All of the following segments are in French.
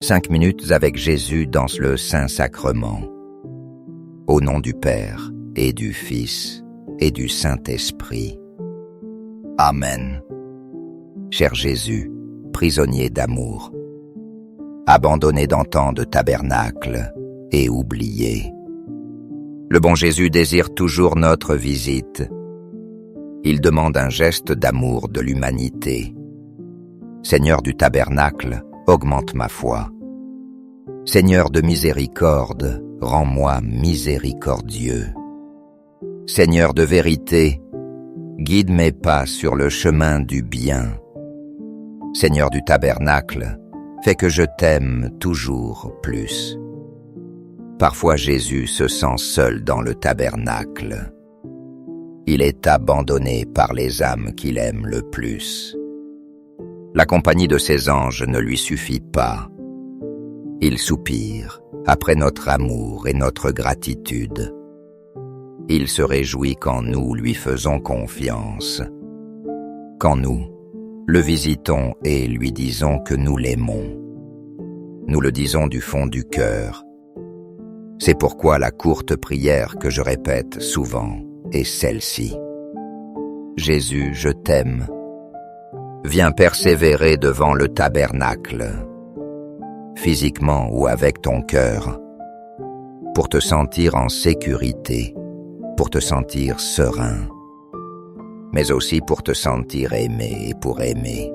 5 minutes avec Jésus dans le Saint-Sacrement. Au nom du Père, et du Fils, et du Saint-Esprit. Amen. Cher Jésus, prisonnier d'amour, abandonné dans tant de tabernacles et oublié, le bon Jésus désire toujours notre visite. Il demande un geste d'amour de l'humanité. Seigneur du tabernacle, augmente ma foi. Seigneur de miséricorde, rends-moi miséricordieux. Seigneur de vérité, guide mes pas sur le chemin du bien. Seigneur du tabernacle, fais que je t'aime toujours plus. Parfois Jésus se sent seul dans le tabernacle. Il est abandonné par les âmes qu'il aime le plus. La compagnie de ses anges ne lui suffit pas. Il soupire après notre amour et notre gratitude. Il se réjouit quand nous lui faisons confiance, quand nous le visitons et lui disons que nous l'aimons. Nous le disons du fond du cœur. C'est pourquoi la courte prière que je répète souvent est celle-ci. Jésus, je t'aime. Viens persévérer devant le tabernacle, physiquement ou avec ton cœur, pour te sentir en sécurité, pour te sentir serein, mais aussi pour te sentir aimé et pour aimer.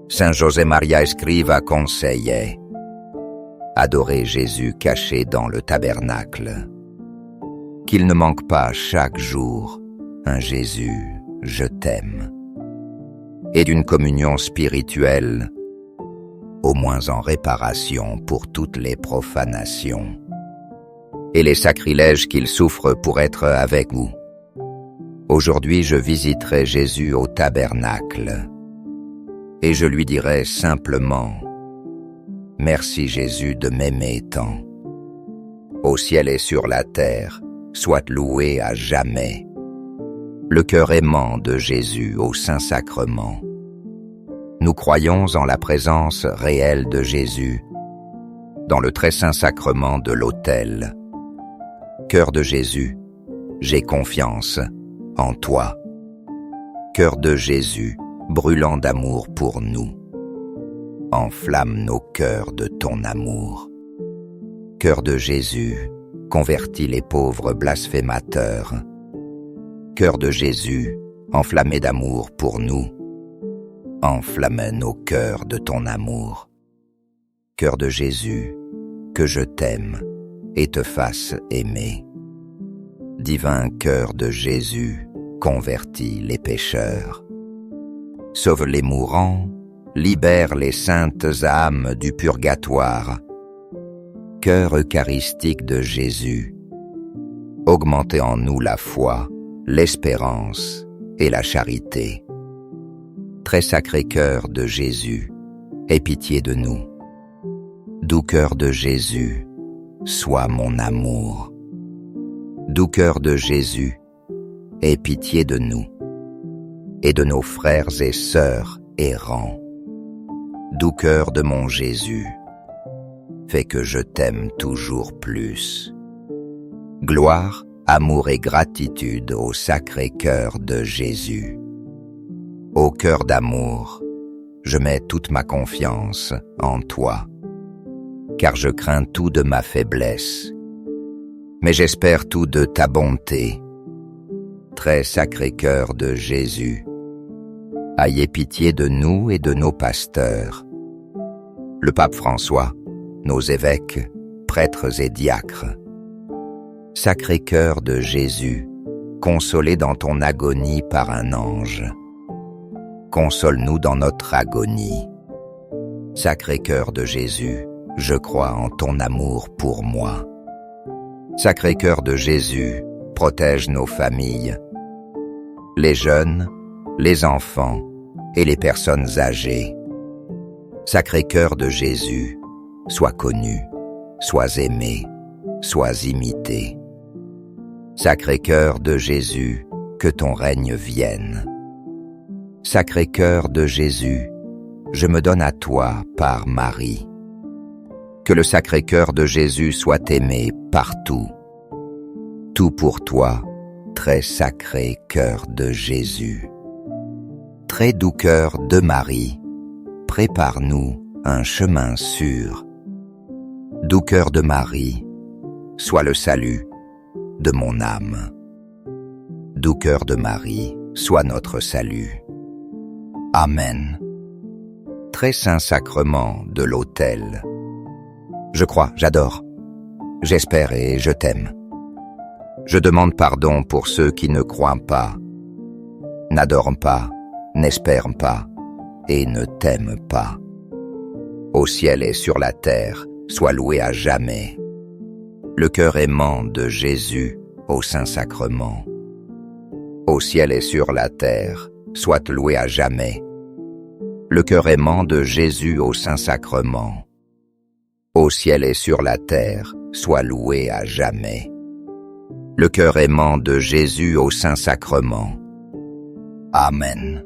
Saint José Maria Escriva conseillait: adorer Jésus caché dans le tabernacle, qu'il ne manque pas chaque jour un Jésus, je t'aime, et d'une communion spirituelle, au moins en réparation pour toutes les profanations et les sacrilèges qu'il souffre pour être avec vous. Aujourd'hui, je visiterai Jésus au tabernacle et je lui dirai simplement: merci Jésus de m'aimer tant. Au ciel et sur la terre, sois loué à jamais. Le cœur aimant de Jésus au Saint-Sacrement. Nous croyons en la présence réelle de Jésus dans le très saint sacrement de l'autel. Cœur de Jésus, j'ai confiance en toi. Cœur de Jésus, brûlant d'amour pour nous. Enflamme nos cœurs de ton amour. Cœur de Jésus, convertis les pauvres blasphémateurs. Cœur de Jésus, enflammé d'amour pour nous, enflamme nos cœurs de ton amour. Cœur de Jésus, que je t'aime et te fasse aimer. Divin cœur de Jésus, convertis les pécheurs. Sauve les mourants, libère les saintes âmes du purgatoire. Cœur eucharistique de Jésus, augmentez en nous la foi, l'espérance et la charité. Très sacré cœur de Jésus, aie pitié de nous. Doux cœur de Jésus, sois mon amour. Doux cœur de Jésus, aie pitié de nous et de nos frères et sœurs errants. Doux cœur de mon Jésus, fais que je t'aime toujours plus. Gloire, amour et gratitude au sacré cœur de Jésus. Ô cœur d'amour, je mets toute ma confiance en toi, car je crains tout de ma faiblesse, mais j'espère tout de ta bonté. Très sacré cœur de Jésus, ayez pitié de nous et de nos pasteurs, le pape François, nos évêques, prêtres et diacres. Sacré cœur de Jésus, consolé dans ton agonie par un ange, console-nous dans notre agonie. Sacré cœur de Jésus, je crois en ton amour pour moi. Sacré cœur de Jésus, protège nos familles, les jeunes, les enfants et les personnes âgées. Sacré cœur de Jésus, sois connu, sois aimé, sois imité. Sacré cœur de Jésus, que ton règne vienne. Sacré cœur de Jésus, je me donne à toi par Marie. Que le Sacré-Cœur de Jésus soit aimé partout. Tout pour toi, très sacré cœur de Jésus. Très doux cœur de Marie, prépare-nous un chemin sûr. Doux cœur de Marie, sois le salut de mon âme. Doux cœur de Marie, sois notre salut. Amen. Très saint sacrement de l'autel. Je crois, j'adore, j'espère et je t'aime. Je demande pardon pour ceux qui ne croient pas, n'adorent pas, n'espèrent pas et ne t'aiment pas. Au ciel et sur la terre, sois loué à jamais. Le cœur aimant de Jésus au Saint-Sacrement. Au ciel et sur la terre, soit loué à jamais. Le cœur aimant de Jésus au Saint-Sacrement. Au ciel et sur la terre, soit loué à jamais. Le cœur aimant de Jésus au Saint-Sacrement. Amen.